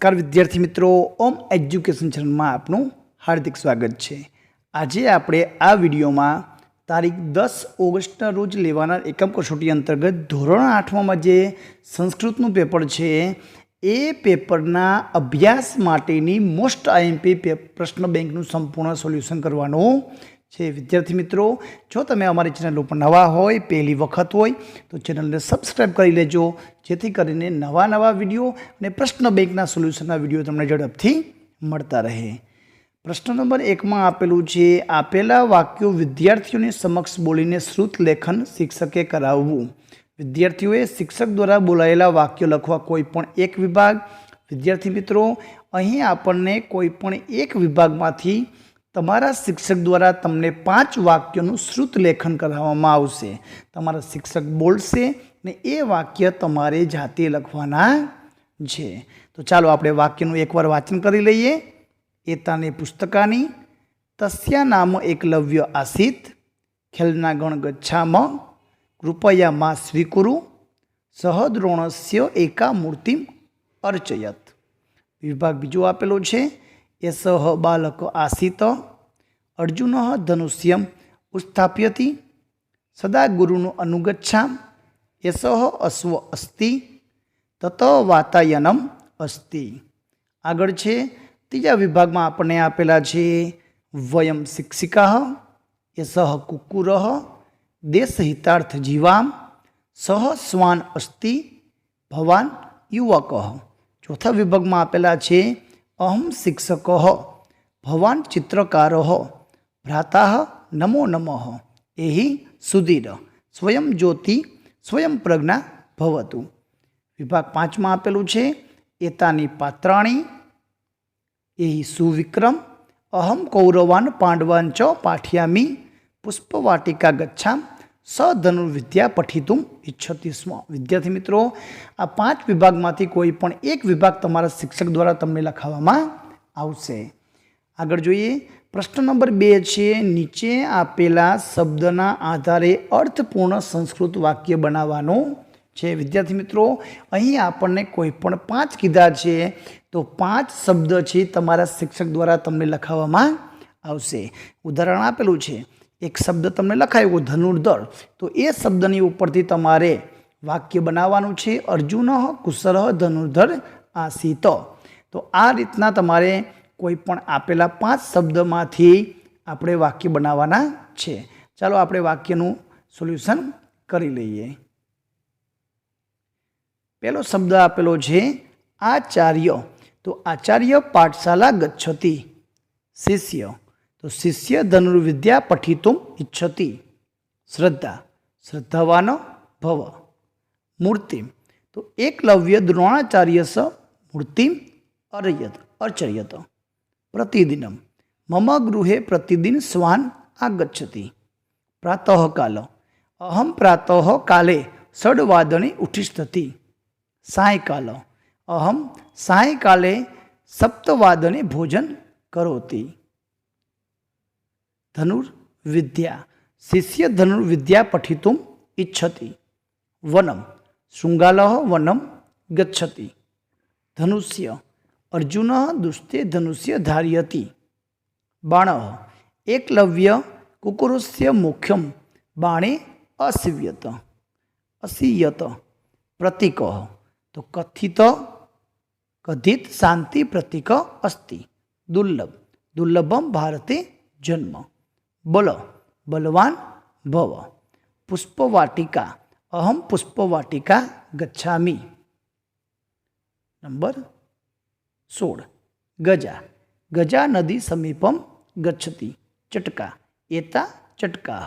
नमस्कार विद्यार्थी मित्रों, ओम एज्युकेशन चैनल में आपनु हार्दिक स्वागत है। आज आपणे आ विडियो में तारीख 10 ऑगस्ट रोज लेवाना एकम कसोटी अंतर्गत धोरण 8 में जे संस्कृतनु पेपर है ए पेपरना अभ्यास माटेनी मोस्ट आईएमपी प्रश्न बेंकनु संपूर्ण सोल्यूशन करवानो छे। विद्यार्थी मित्रों, जो तमे अमारी चेनल पर नवा होय, पहली वखत होय तो चेनल ने सब्सक्राइब करी लेजो, जेथी करीने नवा नवा विडियो अने प्रश्न बेंकना सोल्यूशनना विडियो तमने झड़पथी मळता रहे। प्रश्न नंबर 1 में आपेलू छे, आपेला वाक्यों विद्यार्थीओने समक्ष बोलीने श्रुत लेखन शिक्षके कराववुं। विद्यार्थीओए शिक्षक द्वारा बोलायेला वाक्यों लखवा कोईपण एक विभाग। विद्यार्थी मित्रों, अहीं आपणने कोईपण एक विभागमांथी तमारा शिक्षक द्वारा तमने 5 वाक्यों श्रुत लेखन कराववामां आवशे। तमारा शिक्षक बोलशे ने ए वाक्य तमारे जाते लखवाना छे। तो चालो आपणे वाक्यनुं एकवार वाचन करी लईए। एताने पुस्तकानि, तस्या नाम एकलव्य आसीत्, खेलना गण गच्छाम, कृपया मा स्वीकुरु, सह द्रोणस्य एका मूर्तिम अर्चयत। विभाग बीजो आपेलो छे, एसह बालक आसीत, अर्जुन धनुष्यम उत्स्थाप्यति, सदा गुरुनु अनुगच्छाम, एसह अश्व अस्ति, तत वातायनम अस्ति। आगळ छे तीजा विभाग में आपने आपेला छे, वयम शिक्षिका, एसह कुक्कुरः, देशहितार्थ जीवाम, सह स्वान अस्ति, भवान युवकः। चौथा विभाग में आपेला छे, अहम शिक्षकः, भवान चित्रकारः, भ्राता नमो नमः, एहि सुधीर, स्वयं ज्योति, स्वयं प्रज्ञा भवतु। विभाग 5 में आपेलू छे, एतानि पात्राणि, एहि सुविक्रम, अहम कौरवान पांडवान च पाठयामि, पुष्पवाटिका गच्छाम, स धनुर्विद्या पठितुम इच्छति स्म। विद्यार्थी मित्रों, आ 5 विभाग में कोईपण एक विभाग तमारा शिक्षक द्वारा तमने लखावामां आवशे। आगळ जोईए, प्रश्न नंबर 2 छे, नीचे आपेला शब्दना आधारे अर्थपूर्ण संस्कृत वाक्य बनाववानो छे। विद्यार्थी मित्रों, अहीं आपणे कोईपण 5 कीधा छे तो 5 शब्द छे तमारा शिक्षक द्वारा तमने लखावामां आवशे। उदाहरण आपेलू छे, एक शब्द तमने लखायो धनुर्धर, तो ए शब्दनी उपरथी तमारे वाक्य बनाववानुं छे, अर्जुनः कुशलः धनुर्धर आसीत। तो आ रीतना तमारे कोईपण आपेला 5 शब्दमांथी आपणे वाक्य बनाववाना छे। चालो आपणे वाक्यनुं सोल्यूशन करी लईए। पहलो शब्द आपेलो छे आचार्य, तो आचार्य पाठशाला गच्छति। शिष्य, तो शिष्य धनुर्विद्या पठितुम इच्छति। श्रद्धा, श्रद्धावान भव। मूर्ति, तो एकलव्य द्रोणाचार्य स मूर्तिम अर्चयत। प्रतिदिनम, मम गृहे प्रतिदिन स्वान आगच्छति। प्रातः काल, अहम प्रातः काले 6 वादने उत्तिष्ठति। सायंकाल, अहम सायंकाले 7 वादने भोजन करोति। धनुर्विद्या, शिष्य धनुर्विद्या पठितुम इच्छति। वनम, शृंगालः वनम गच्छति। धनुष्य, अर्जुनः दुस्ते धनुष्य धारयति। बाणः, एकलव्य कुक्कुरस्य मुख्यम बाणे असीयत। प्रतीकः, तो कथित शांति प्रतीक अस्ति। दुर्लभ, दुर्लभम भारते जन्म। बल, बलवान भव। पुष्पवाटिका, अहम पुष्पवाटिका गच्छामि। नंबर 16, गजा, गजा नदी समीपम गच्छति। चटका, एता चटका।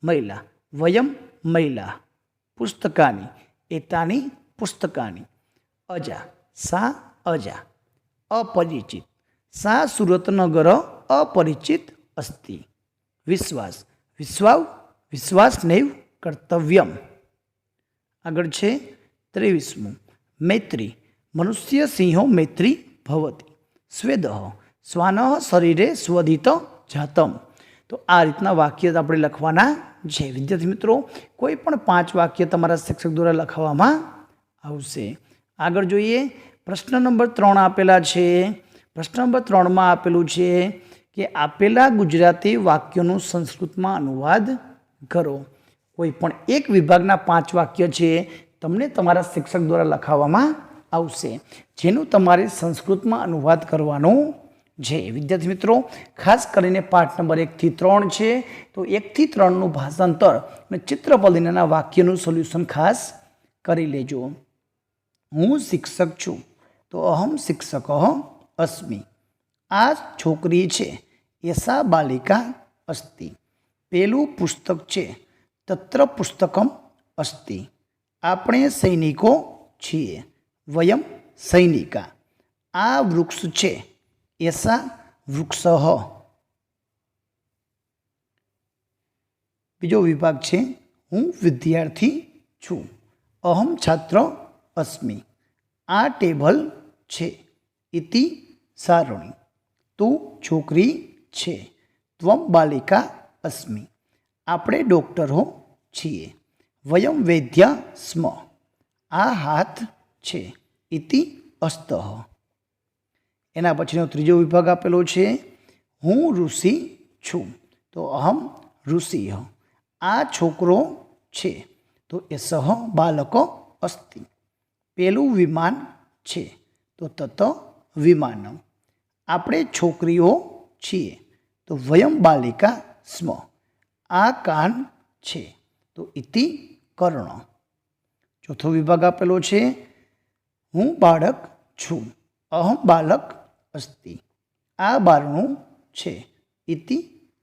महिला, वयम महिला। पुस्तकानि, एतानि पुस्तकानि। अजा, सा अजा। अपरिचित, सा सूरतनगर अपरिचित अस्ति। विश्वास, विश्वास नैव कर्तव्यम। आगळ छे 23मु, मैत्री, मनुष्य सिंहो मैत्री भवति। स्वेदः, श्वानः शरीरे स्वधित जातम। तो आ रीतना वाक्य आपणे लखवाना छे। विद्यार्थी मित्रों, कोईपण 5 वाक्य तमारा शिक्षक द्वारा लखवामां आवशे। आगळ जोईए, પ્રશ્ન નંબર 3 આપેલા છે. પ્રશ્ન નંબર 3માં આપેલું છે કે આપેલા ગુજરાતી વાક્યોનું સંસ્કૃતમાં અનુવાદ કરો. કોઈ પણ એક વિભાગના 5 વાક્ય છે, તમને તમારા શિક્ષક દ્વારા લખાવવામાં આવશે, જેનું તમારે સંસ્કૃતમાં અનુવાદ કરવાનું છે. વિદ્યાર્થી મિત્રો, ખાસ કરીને પાઠ નંબર 1 થી 3 છે, તો 1 થી 3નું ભાષાંતર અને ચિત્રપદીના વાક્યનું સોલ્યુશન ખાસ કરી લેજો. હું શિક્ષક છું, તો અહમ શિક્ષક અસ્મિ. આ છોકરી છે, એસા બાલિકા અસ્તિ. પેલું પુસ્તક છે, તત્ર પુસ્તકમ અસ્તિ. આપણે સૈનિકો છીએ, વયમ સૈનિકા. આ વૃક્ષ છે, એસા વૃક્ષઃ. બીજો વિભાગ છે, હું વિદ્યાર્થી છું, અહમ છાત્ર અસ્મિ. આ ટેબલ છે, ઇતિ સારણી. તું છોકરી છે, ત્વમ બાલિકા અસ્મિ. આપણે ડૉક્ટરો છીએ, વયમ વૈદ્યા સ્મ. આ હાથ છે, ઇતિ અસ્તઃ. એના પછીનો ત્રીજો વિભાગ આપેલો છે, હું ઋષિ છું, તો અહમ ઋષિઃ. આ છોકરો છે, તો એસઃ બાલકો અસ્તિ. પેલું વિમાન છે, તો તત વિમાનમ. આપણે છોકરીઓ છીએ, તો વયમ બાલિકા સ્મ. આ કાન છે, તો ઇતિ કર્ણ. ચોથો વિભાગ આપેલો છે, હું બાળક છું, અહમ બાલક અસ્તિ. આ બારણું છે, ઇતિ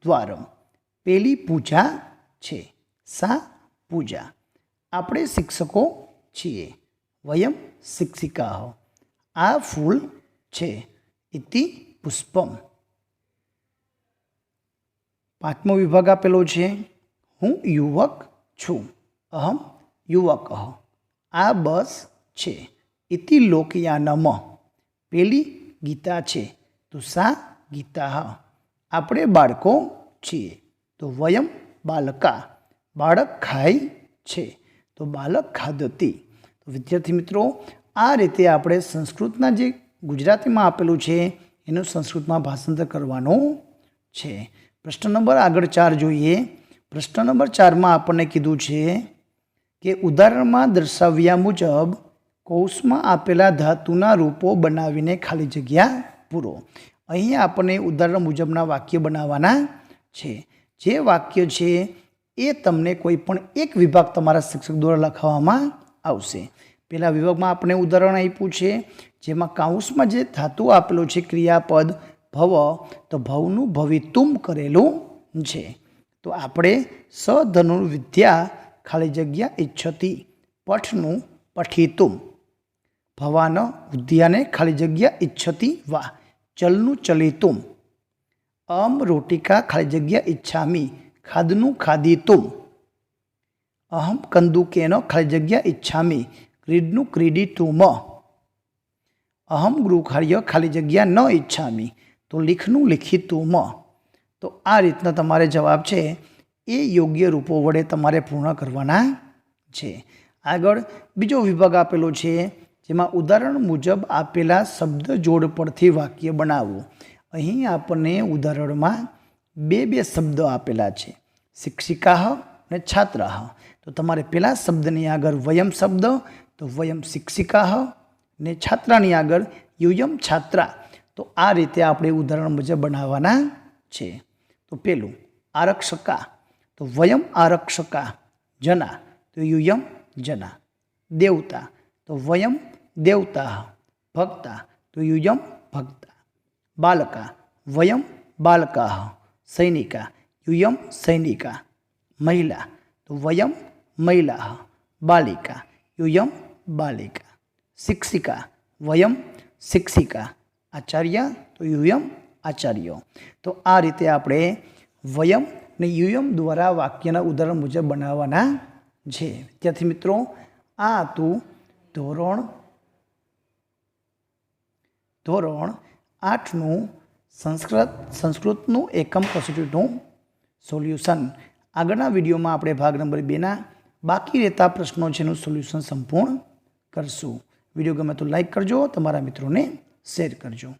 દ્વારમ. પેલી પૂજા છે, સા પૂજા. આપણે શિક્ષકો છીએ, વયમ શિક્ષિકાઃ. આ ફૂલ છે, ઇતિ પુષ્પમ. પાંચમો વિભાગ આપેલો છે, હું યુવક છું, અહમ યુવકઃ. આ બસ છે, ઇતિ લોકયાનમ. પેલી ગીતા છે, તો સા ગીતા. આપણે બાળકો છીએ, તો વયમ બાલકા. બાળક ખાય છે, તો બાલક ખાદતી. તો વિદ્યાર્થી મિત્રો, આ રીતે આપણે સંસ્કૃતના જે ગુજરાતીમાં આપેલું છે એનું સંસ્કૃતમાં ભાષાંતર કરવાનું છે. પ્રશ્ન નંબર આગળ 4 જોઈએ. પ્રશ્ન નંબર 4માં આપણને કીધું છે કે ઉદાહરણમાં દર્શાવ્યા મુજબ કૌંસમાં આપેલા ધાતુના રૂપો બનાવીને ખાલી જગ્યા પૂરો. અહીં આપણને ઉદાહરણ મુજબના વાક્ય બનાવવાના છે. જે વાક્ય છે એ તમને કોઈ પણ એક વિભાગ તમારા શિક્ષક દ્વારા લખાવવામાં આવશે. પહેલા વિભાગમાં આપણે ઉદાહરણ આપ્યું છે, જેમાં કૌંસમાં જે ધાતુ આપેલું છે ક્રિયાપદ ભવ, તો ભવનું ભવિતુમ કરેલું છે. તો આપણે સધનુર્વિદ્યા ખાલી જગ્યા ઇચ્છતિ, પઠનું પઠિતુમ, ભવાન ઉદ્યાને ખાલી જગ્યા ઇચ્છતિ વા, ચલનું ચલિતુમ, અમ રોટિકા ખાલી જગ્યા ઇચ્છામિ, ખાદનું ખાદિતુમ, અહમ કંદુકેનો ખાલી જગ્યા ઇચ્છામિ, ક્રીડનું ક્રીડિતુમ, અહમ ગૃહકાર્ય ખાલી જગ્યા ન ઈચ્છામિ, તો લીખનું લિખિતુમ. તો આ રીતના તમારે જવાબ છે એ યોગ્ય રૂપો વડે તમારે પૂર્ણ કરવાના છે. આગળ બીજો વિભાગ આપેલો છે, જેમાં ઉદાહરણ મુજબ આપેલા શબ્દ જોડ પરથી વાક્ય બનાવવું. અહીં આપણને ઉદાહરણમાં બે શબ્દો આપેલા છે, શિક્ષિકાઃ અને છાત્રાઃ. તો તમારે પહેલા શબ્દની આગળ વયમ શબ્દ, તો વયમ શિક્ષિકાઃ, ને છાત્રાની આગળ યુયમ છાત્રા. તો આ રીતે આપણે ઉદાહરણ મુજબ બનાવવાના છે. તો પેલું આરક્ષકા, તો વયમ આરક્ષકા. જના, તો યુયમ જના. દેવતા, તો વયમ દેવતા. ભક્તા, તો યુયમ ભક્તા. બાલકા, વયમ બાલકાઃ. સૈનિકા, યુયમ સૈનિકા. મહિલા, તો વયમ મહિલાઃ. બાલિકા, યુયમ બાલિકા. શિક્ષિકા, વયમ શિક્ષિકા. આચાર્ય, તો યુયમ આચાર્યો. તો આ રીતે આપણે વયમ ને યુયમ દ્વારા વાક્યના ઉદાહરણ મુજબ બનાવવાના છે. વિદ્યાર્થી મિત્રો, આ હતું ધોરણ 8નું સંસ્કૃતનું એકમ કસોટીનું સોલ્યુશન. આગળના વિડીયોમાં આપણે ભાગ નંબર 2ના બાકી રહેતા પ્રશ્નો છે એનું સોલ્યુશન સંપૂર્ણ કરશું. વિડીયો ગમે તો લાઈક કરજો, તમારા મિત્રોને શેર કરજો.